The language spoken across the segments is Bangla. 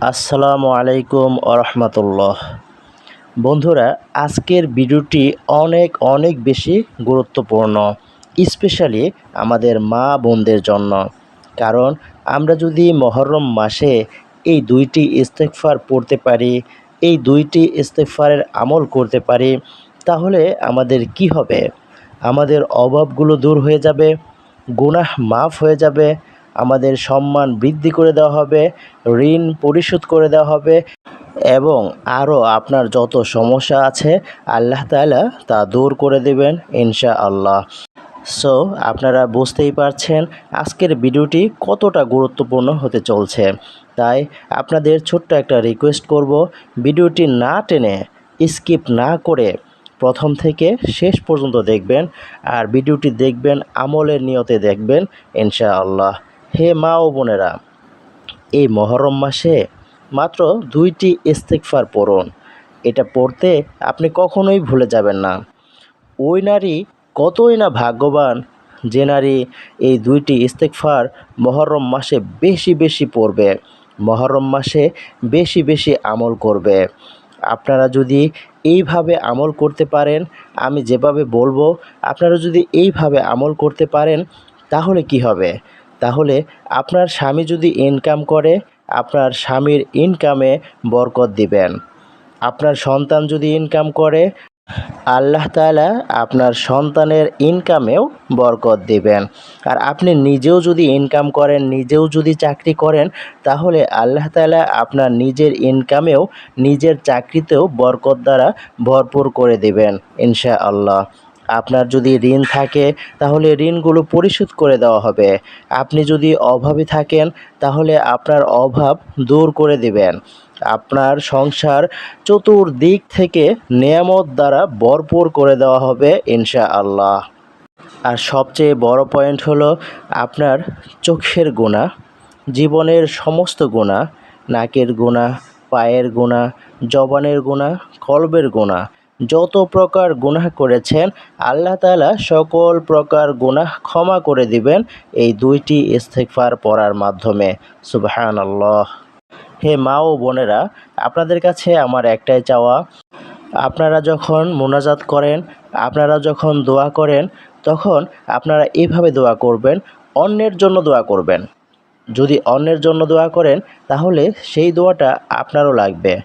আসসালামু আলাইকুম আরহামাতুল্লাহ। বন্ধুরা, আজকের ভিডিওটি অনেক অনেক বেশি গুরুত্বপূর্ণ, স্পেশালি আমাদের মা বোনদের জন্য। কারণ আমরা যদি মুহররম মাসে এই দুইটি ইস্তেগফার পড়তে পারি, এই দুইটি ইস্তেগফারের আমল করতে পারি, তাহলে আমাদের কি হবে? আমাদের অভাবগুলো দূর হয়ে যাবে, গুনাহ মাফ হয়ে যাবে, আমাদের সম্মান বৃদ্ধি করে দেওয়া হবে, ঋণ পরিশোধ করে দেওয়া হবে এবং আরও আপনার যত সমস্যা আছে আল্লাহ তাআলা তা দূর করে দেবেন ইনশাআল্লাহ। সো আপনারা বুঝতেই পারছেন আজকের ভিডিওটি কতটা গুরুত্বপূর্ণ হতে চলছে। তাই আপনাদের ছোট্ট একটা রিকোয়েস্ট করব, ভিডিওটি না টেনে স্কিপ না করে প্রথম থেকে শেষ পর্যন্ত দেখবেন, আর ভিডিওটি দেখবেন আমলের নিয়তে দেখবেন ইনশাআল্লাহ। হে মা ও বোনেরা, এই মুহররম মাসে মাত্র ২টি ইস্তেগফার পড়ুন। এটা পড়তে আপনি কখনোই ভুলে যাবেন না। ওই নারী কতই না ভাগ্যবান যে নারী এই ২টি ইস্তেগফার মুহররম মাসে বেশি বেশি পড়বে, মুহররম মাসে বেশি বেশি আমল করবে। আপনারা যদি এইভাবে আমল করতে পারেন, আমি যেভাবে বলবো আপনারা যদি এইভাবে আমল করতে পারেন, তাহলে কি হবে? তাহলে আপনার স্বামী যদি ইনকাম করে, আপনার স্বামীর ইনকামে বরকত দিবেন। আপনার সন্তান যদি ইনকাম করে, আল্লাহ তাআলা আপনার সন্তানের ইনকামেও বরকত দিবেন। আর আপনি নিজেও যদি ইনকাম করেন, নিজেও যদি চাকরি করেন, তাহলে আল্লাহ তাআলা আপনার নিজের ইনকামেও, নিজের চাকরিতেও বরকত দ্বারা ভরপুর করে দিবেন ইনশাআল্লাহ। আপনার যদি ঋণ থাকে, তাহলে ঋণগুলো পরিশোধ করে দেওয়া হবে। আপনি যদি অভাবী থাকেন, তাহলে আপনার অভাব দূর করে দিবেন। আপনার সংসার চতুর্দিক থেকে নেয়ামত দ্বারা ভরপুর করে দেওয়া হবে ইনশাআল্লাহ। আর সবচেয়ে বড় পয়েন্ট হলো আপনার চোখের গুনাহ, জীবনের সমস্ত গুনাহ, নাকের গুনাহ, পায়ের গুনাহ, জবানের গুনাহ, কলবের গুনাহ, যত প্রকার গুনাহ করেছেন আল্লাহ তাআলা সকল প্রকার গুনাহ ক্ষমা করে দিবেন এই ২টি ইস্তেগফার পড়ার মাধ্যমে। সুবহানাল্লাহ। হে মা ও বোনেরা, আপনাদের কাছে আমার একটাই চাওয়া, আপনারা যখন মোনাজাত করেন, আপনারা যখন দোয়া করেন, তখন আপনারা এভাবে দোয়া করবেন, অন্যের জন্য দোয়া করবেন। যদি অন্যের জন্য দোয়া করেন, তাহলে সেই দোয়াটা আপনারও লাগবে।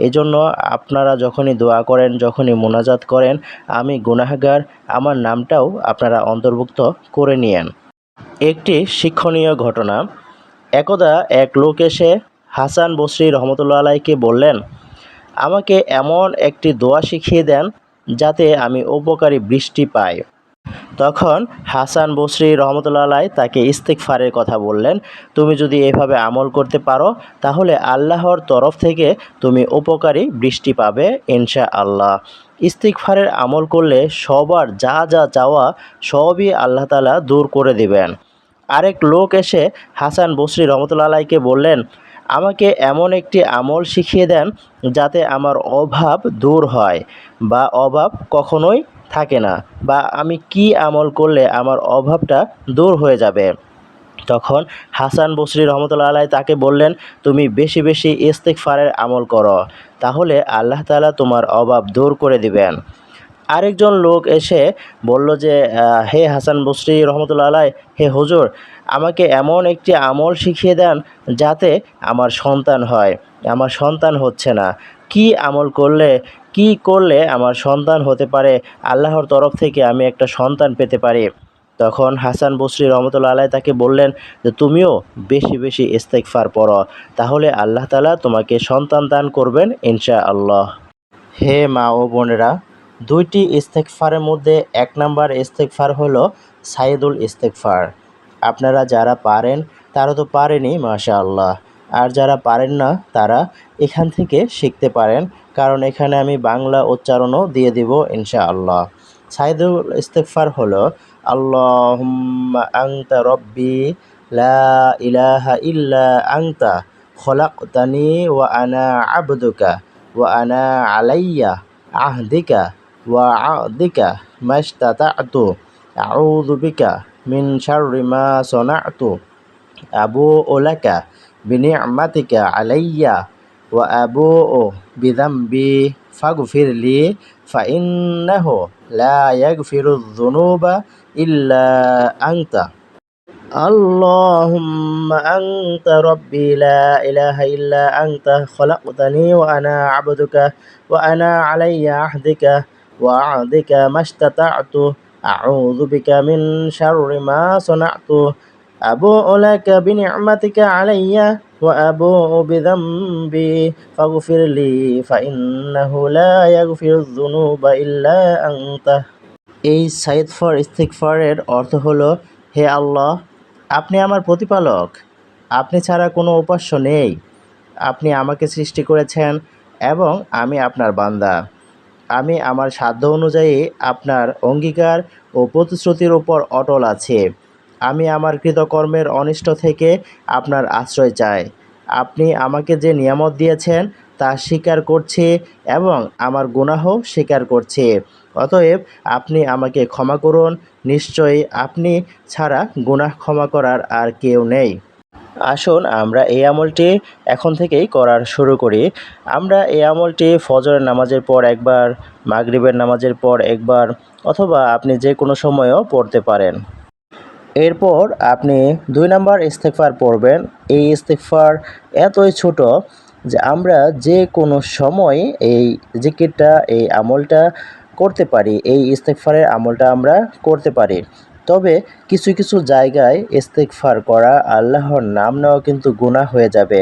এজন্য আপনারা যখনই দোয়া করেন, যখনই মোনাজাত করেন, আমি গুনাহগার, আমার নামটাও আপনারা অন্তর্ভুক্ত করে নিয়েন। একটি শিক্ষণীয় ঘটনা। একদা এক লোক এসে হাসান বসরি রহমতুল্লাহ আলাইকে বললেন, আমাকে এমন একটি দোয়া শিখিয়ে দেন যাতে আমি উপকারী বৃষ্টি পাই। তখন হাসান বসরি রহমতুল্লাহ আলাই তাকে ইস্তেগফারের কথা বললেন, তুমি যদি এভাবে আমল করতে পারো, তাহলে আল্লাহর তরফ থেকে তুমি উপকারী বৃষ্টি পাবে ইনশাআল্লাহ। ইস্তেগফারের আমল করলে সবার যা যা চাওয়া সবই আল্লাহ তাআলা দূর করে দিবেন। আরেক লোক এসে হাসান বসরি রহমতুল্লাহ আলাইকে বললেন, আমাকে এমন একটি আমল শিখিয়ে দেন যাতে আমার অভাব দূর হয় বা অভাব কখনোই থাকে না, বা আমি কি আমল করলে আমার অভাবটা দূর হয়ে যাবে। তখন হাসান বসরি রহমতুল্লাহ আলাই তাকে বললেন, তুমি বেশি বেশি ইস্তেগফারের আমল করো, তাহলে আল্লাহ তাআলা তোমার অভাব দূর করে দিবেন। আরেকজন লোক এসে বলল যে, হে হাসান বসরি রহমতুল্লাহ আলাই, হে হুজুর, আমাকে এমন একটি আমল শিখিয়ে দেন যাতে আমার সন্তান হয়, আমার সন্তান হচ্ছে না। কি আমল করলে, কি করলে আমার সন্তান হতে পারে, আল্লাহর তরফ থেকে আমি একটা সন্তান পেতে পারি। তখন হাসান বসরি রহমতুল্লাহ আলাই তাকে বললেন যে, তুমিও বেশি বেশি ইস্তেগফার পড়ো, তাহলে আল্লাহ তাআলা তোমাকে সন্তান দান করবেন ইনশাআল্লাহ। হে মা ও বোনেরা, ২টি ইস্তেগফারের মধ্যে ১ নাম্বার ইস্তেগফার হলো সাইয়্যিদুল ইস্তেগফার। আপনারা যারা পারেন তারা তো পারেনই মাশাআল্লাহ। আর যারা পারেন না তারা এখান থেকে শিখতে পারেন, কারণ এখানে আমি বাংলা উচ্চারণও দিয়ে দিব ইনশাআল্লাহ। সাইয়্যিদুল ইস্তেগফার হলো, আল্লাহুম্মা আনতা রব্বি লা ইলাহা ইল্লা আনতা খলাকতানি ওয়া আনা আবদুকা ওয়া আনা আলাইয়া আহদিকা ওয়া আদিকা মাশতাতা'তু আউযু বিকা মিন শাররি মা সানা'তু আবু'উ লাকা বিনি'মাতিকা আলাইয়া ওয়া আবুউ বিযামবি ফাগফিরলি ফাইন্নাহু লা ইয়াগফিরুয যুনুবা ইল্লা আনতা। اللهم أنت ربي لا إله إلا أنت خلقتني وأنا عبدك وأنا علي عهدك وعهدك ما استطعت أعوذ بك من شر ما صنعت أبوء لك بنعمتك علي وأبوء بذنبي فاغفر لي فإنه لا يغفر الذنوب إلا أنت। এই সাইদ ফর ইস্তিগফারের অর্থ হলো, হে আল্লাহ, আপনি আমার প্রতিপালক, আপনি ছাড়া কোনো উপাস্য নেই, আপনি আমাকে সৃষ্টি করেছেন এবং আমি আপনার বান্দা। আমি আমার সাধ্য অনুযায়ী আপনার অঙ্গীকার ও প্রতিশ্রুতির উপর অটল আছি। আমি আমার কৃতকর্মের অনিষ্ট থেকে আপনার আশ্রয় চাই। আপনি আমাকে যে নিয়ামত দিয়েছেন তা স্বীকার করছি এবং আমার গুনাহ স্বীকার করছি। অতএব আপনি আমাকে ক্ষমা করুন, নিশ্চয়ই আপনি ছাড়া গুনাহ ক্ষমা করার আর কেউ নেই। আসুন আমরা এই আমলটি এখন থেকেই করার শুরু করি। আমরা এই আমলটি ফজরের নামাজের পর একবার, মাগরিবের নামাজের পর একবার, অথবা আপনি যে কোনো সময়ও পড়তে পারেন। এরপর আপনি ২ নাম্বার ইস্তেগফার পড়বেন। এই ইস্তেগফার এতই ছোট যে আমরা যে কোনো সময় এই জিকিরটা, এই আমলটা করতে পারি। এই ইস্তেগফারের আমলটা আমরা করতে পারি। তবে কিছু কিছু জায়গায় ইস্তেগফার করা, আল্লাহর নাম নেওয়া কিন্তু গুনাহ হয়ে যাবে।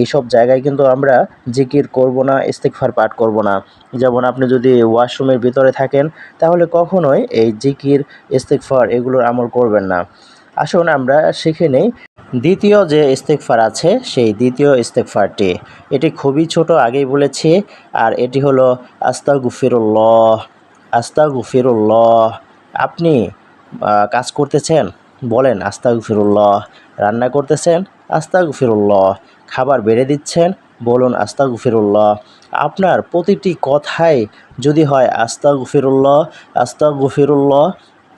এইসব জায়গায় কিন্তু আমরা জিকির করব না, ইস্তেগফার পাঠ করব না। যেমন আপনি যদি ওয়াশরুমের ভিতরে থাকেন তাহলে কখনোই এই জিকির, ইস্তেগফার এগুলোর আমল করবেন না। আসুন আমরা শিখে নেই দ্বিতীয় যে ইস্তেগফার আছে সেই দ্বিতীয় ইস্তেগফারটি। এটি খুবই ছোট, আগেই বলেছি, আর এটি হলো আস্তাগফিরুল্লাহ, আস্তাগফিরুল্লাহ। আপনি কাজ করতেছেন, বলেন আস্তাগফিরুল্লাহ। রান্না করতেছেন, আস্তাগফিরুল্লাহ। খাবার বেড়ে দিচ্ছেন, বলুন আস্তাগফিরুল্লাহ। আপনার প্রতিটি কথাই যদি হয় আস্তাগফিরুল্লাহ, আস্তাগফিরুল্লাহ,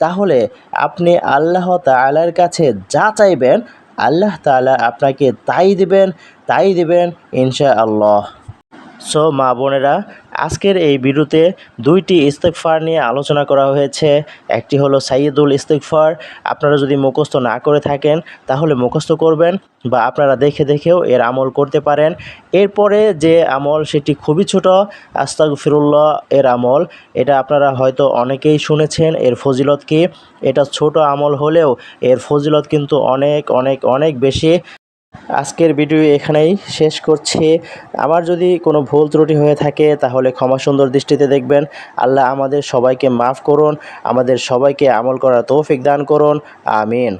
তাহলে আপনি আল্লাহ তাআলার কাছে যা চাইবেন আল্লাহ তাআলা আপনাকে তাই দিবেন ইনশাআল্লাহ। সো মা বোনেরা, আজকের এই ভিডিওতে 2টি ইস্তেগফার নিয়ে আলোচনা করা হয়েছে। একটি হলো সাইয়্যিদুল ইস্তেগফার। আপনারা যদি মুখস্থ না করে থাকেন তাহলে মুখস্থ করবেন, বা আপনারা দেখে দেখেও এর আমল করতে পারেন। এরপরে যে আমল সেটি খুবই ছোট, আস্তাগফিরুল্লাহ এর আমল। এটা আপনারা হয়তো অনেকেই শুনেছেন এর ফজিলত কি। এটা ছোট আমল হলেও এর ফজিলত কিন্তু অনেক অনেক অনেক বেশি। আজকের ভিডিও এখানেই শেষ করছি। আমার যদি কোনো ভুল ত্রুটি হয়ে থাকে তাহলে ক্ষমা সুন্দর দৃষ্টিতে দেখবেন। আল্লাহ আমাদের সবাইকে মাফ করুন, আমাদের সবাইকে আমল করার তৌফিক দান করুন। আমিন।